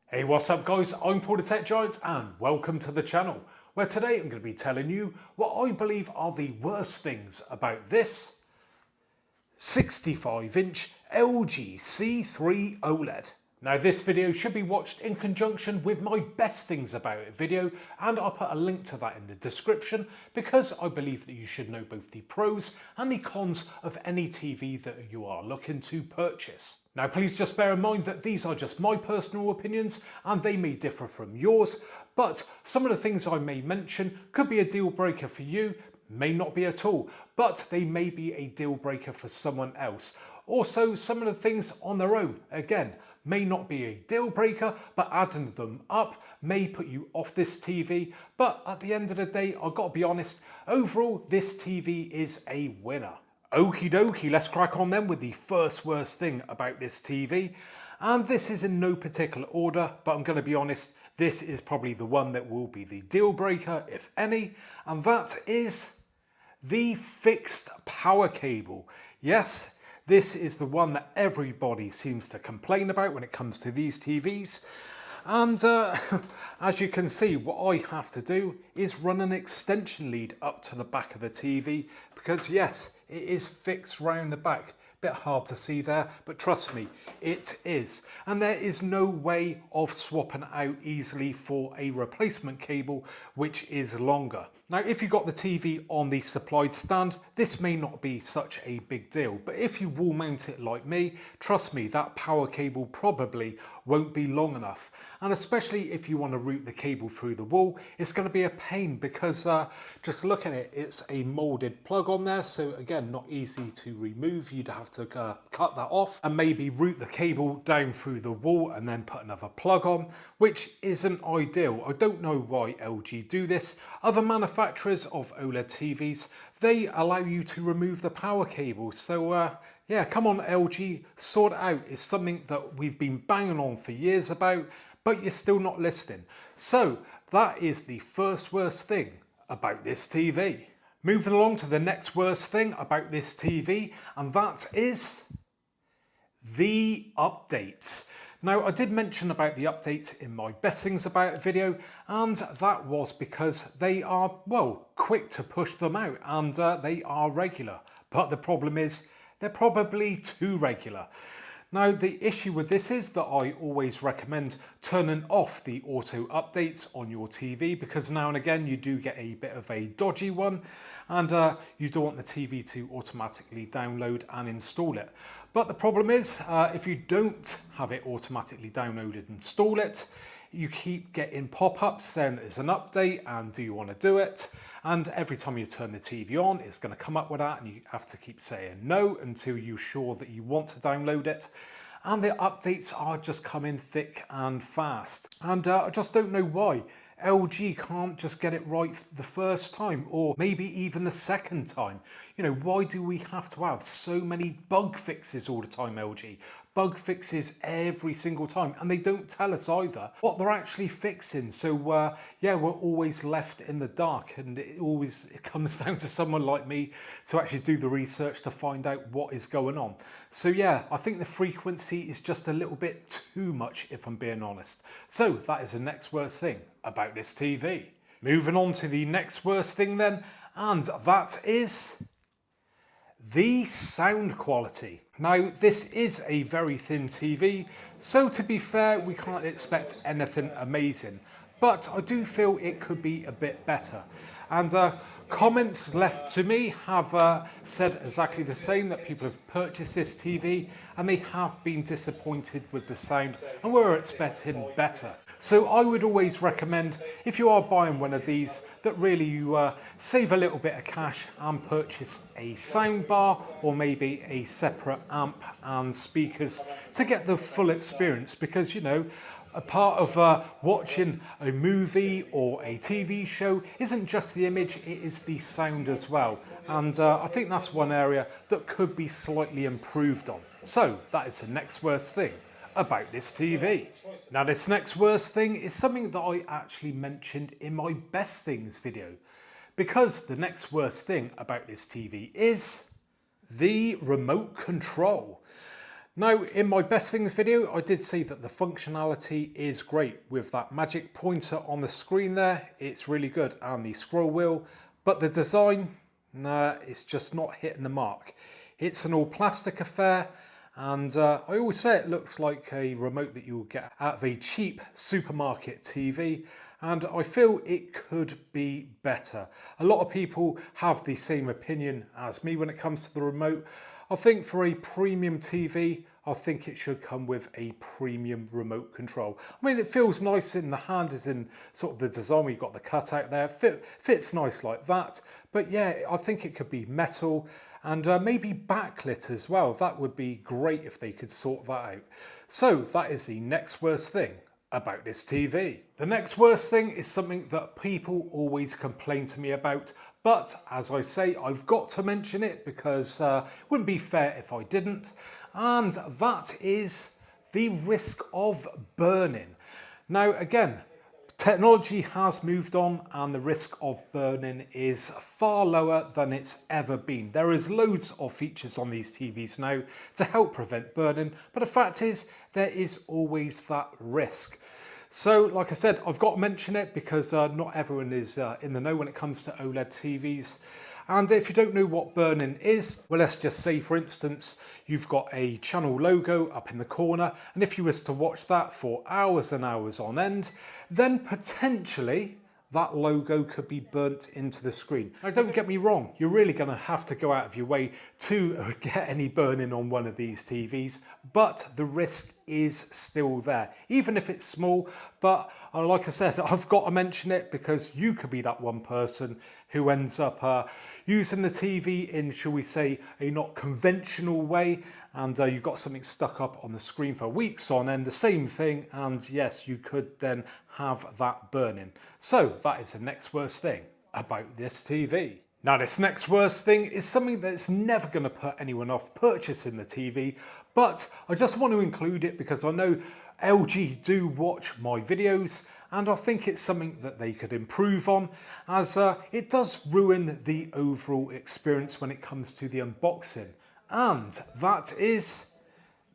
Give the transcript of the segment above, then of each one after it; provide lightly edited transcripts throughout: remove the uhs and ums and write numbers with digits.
Hey, what's up guys? I'm Paul the Tech Giant and welcome to the channel, where today I'm going to be telling you what I believe are the worst things about this 65-inch LG C3 OLED. Now this video should be watched in conjunction with my best things about it video, and I'll put a link to that in the description because I believe that you should know both the pros and the cons of any TV that you are looking to purchase. Now please just bear in mind that these are just my personal opinions and they may differ from yours, but some of the things I may mention could be a deal breaker for you, may not be at all, but they may be a deal breaker for someone else. Also, some of the things on their own, again, may not be a deal breaker, but adding them up may put you off this TV. But at the end of the day, I've got to be honest, overall, this TV is a winner. Okie dokie, let's crack on then with the first worst thing about this TV. And this is in no particular order, but I'm going to be honest, this is probably the one that will be the deal breaker, if any, and that is the fixed power cable. Yes, this is the one that everybody seems to complain about when it comes to these TVs. And as you can see, what I have to do is run an extension lead up to the back of the TV because yes, it is fixed round the back. Bit hard to see there, but trust me, it is. And there is no way of swapping out easily for a replacement cable which is longer. Now, if you got the TV on the supplied stand, this may not be such a big deal, but if you wall mount it like me, trust me, that power cable probably won't be long enough. And especially if you want to route the cable through the wall, it's going to be a pain because just look at it, it's a molded plug on there. So again, not easy to remove. You'd have to cut that off and maybe route the cable down through the wall and then put another plug on, which isn't ideal. I don't know why LG do this. Other manufacturers of OLED TVs, they allow you to remove the power cable. So yeah, come on LG, sort it out. It's something that we've been banging on for years about, but you're still not listening. So that is the first worst thing about this TV. Moving along to the next worst thing about this TV, and that is the updates. Now, I did mention about the updates in my best things about it video, and that was because they are, well, quick to push them out and they are regular. But the problem is, they're probably too regular. Now, the issue with this is that I always recommend turning off the auto updates on your TV because now and again you do get a bit of a dodgy one and you don't want the TV to automatically download and install it. But the problem is, if you don't have it automatically downloaded and install it, you keep getting pop-ups saying there's an update and do you want to do it? And every time you turn the TV on, it's going to come up with that and you have to keep saying no until you're sure that you want to download it. And the updates are just coming thick and fast. And I just don't know why LG can't just get it right the first time or maybe even the second time. You know, why do we have to have so many bug fixes all the time, LG? Bug fixes every single time, and they don't tell us either what they're actually fixing. So yeah, we're always left in the dark, and it comes down to someone like me to actually do the research to find out what is going on. So yeah, I think the frequency is just a little bit too much, if I'm being honest. So that is the next worst thing about this TV. Moving on to the next worst thing then, and that is the sound quality. Now, this is a very thin TV, so to be fair, we can't expect anything amazing, but I do feel it could be a bit better. And comments left to me have said exactly the same, that people have purchased this TV and they have been disappointed with the sound and were expecting better. So I would always recommend, if you are buying one of these, that really you save a little bit of cash and purchase a sound bar or maybe a separate amp and speakers to get the full experience, because you know, a part of watching a movie or a TV show isn't just the image, it is the sound as well. And I think that's one area that could be slightly improved on. So that is the next worst thing about this TV. Now, this next worst thing is something that I actually mentioned in my best things video, because the next worst thing about this TV is the remote control. Now, in my best things video, I did say that the functionality is great with that magic pointer on the screen there. It's really good, and the scroll wheel, but the design, nah, it's just not hitting the mark. It's an all plastic affair, and I always say it looks like a remote that you'll get out of a cheap supermarket TV, and I feel it could be better. A lot of people have the same opinion as me when it comes to the remote. I think for a premium TV, I think it should come with a premium remote control. I mean, it feels nice in the hand, as in sort of the design where you've got the cutout there. Fits nice like that. But yeah, I think it could be metal and maybe backlit as well. That would be great if they could sort that out. So that is the next worst thing about this TV. The next worst thing is something that people always complain to me about. But as I say, I've got to mention it because it wouldn't be fair if I didn't. And that is the risk of burning. Now, again, technology has moved on and the risk of burning is far lower than it's ever been. There is loads of features on these TVs now to help prevent burning, but the fact is there is always that risk. So, like I said, I've got to mention it because not everyone is in the know when it comes to OLED TVs. And if you don't know what burn-in is, well, let's just say, for instance, you've got a channel logo up in the corner, and if you was to watch that for hours and hours on end, then potentially that logo could be burnt into the screen. Now, don't get me wrong, you're really going to have to go out of your way to get any burn-in on one of these TVs, but the risk is still there, even if it's small. But like I said, I've got to mention it because you could be that one person who ends up using the TV in, shall we say, a not conventional way, and you've got something stuck up on the screen for weeks on end, the same thing, and yes, you could then have that burning. So that is the next worst thing about this TV. Now, this next worst thing is something that's never going to put anyone off purchasing the TV, but I just want to include it because I know LG do watch my videos, and I think it's something that they could improve on, as it does ruin the overall experience when it comes to the unboxing, and that is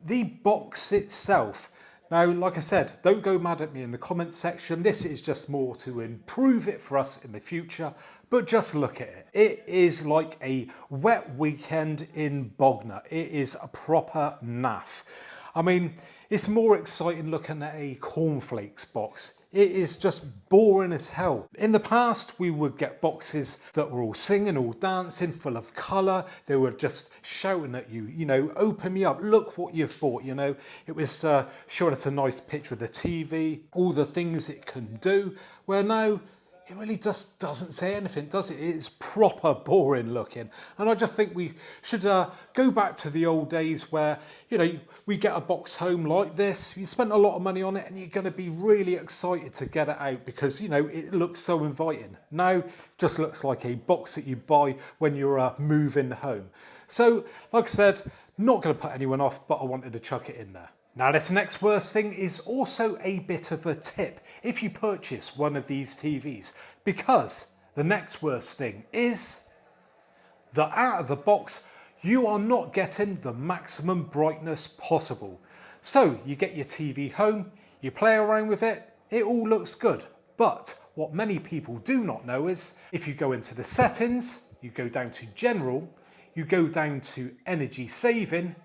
the box itself. Now, like I said, don't go mad at me in the comments section. This is just more to improve it for us in the future, but just look at it. It is like a wet weekend in Bognor. It is a proper naff. I mean, it's more exciting looking at a cornflakes box. It is just boring as hell. In the past, we would get boxes that were all singing, all dancing, full of colour. They were just shouting at you, you know, open me up, look what you've bought, you know. It was showing us a nice picture of the TV, all the things it can do, where now, it really just doesn't say anything, does it? It's proper boring looking. And I just think we should go back to the old days where, you know, we get a box home like this, you spent a lot of money on it and you're going to be really excited to get it out because, you know, it looks so inviting. Now, it just looks like a box that you buy when you're moving home. So, like I said, not going to put anyone off, but I wanted to chuck it in there. Now, this next worst thing is also a bit of a tip if you purchase one of these TVs, because the next worst thing is that out of the box, you are not getting the maximum brightness possible. So you get your TV home, you play around with it, it all looks good. But what many people do not know is if you go into the settings, you go down to general, you go down to energy saving,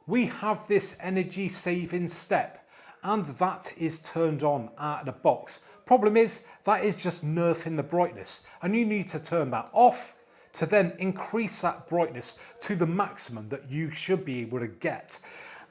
we have this energy saving step, and that is turned on out of the box. Problem is, that is just nerfing the brightness, and you need to turn that off to then increase that brightness to the maximum that you should be able to get.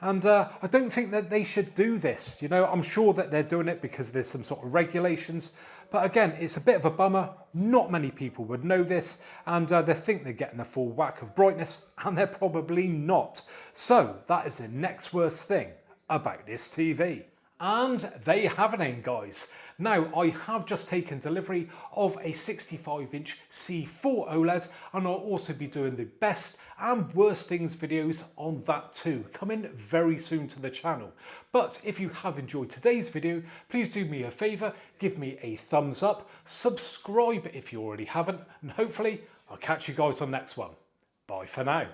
And I don't think that they should do this. You know, I'm sure that they're doing it because there's some sort of regulations. But again, it's a bit of a bummer. Not many people would know this, and they think they're getting a full whack of brightness, and they're probably not. So that is the next worst thing about this TV. And there you have it then, guys. Now, I have just taken delivery of a 65-inch C4 OLED, and I'll also be doing the best and worst things videos on that too, coming very soon to the channel. But if you have enjoyed today's video, please do me a favour, give me a thumbs up, subscribe if you already haven't, and hopefully I'll catch you guys on the next one. Bye for now.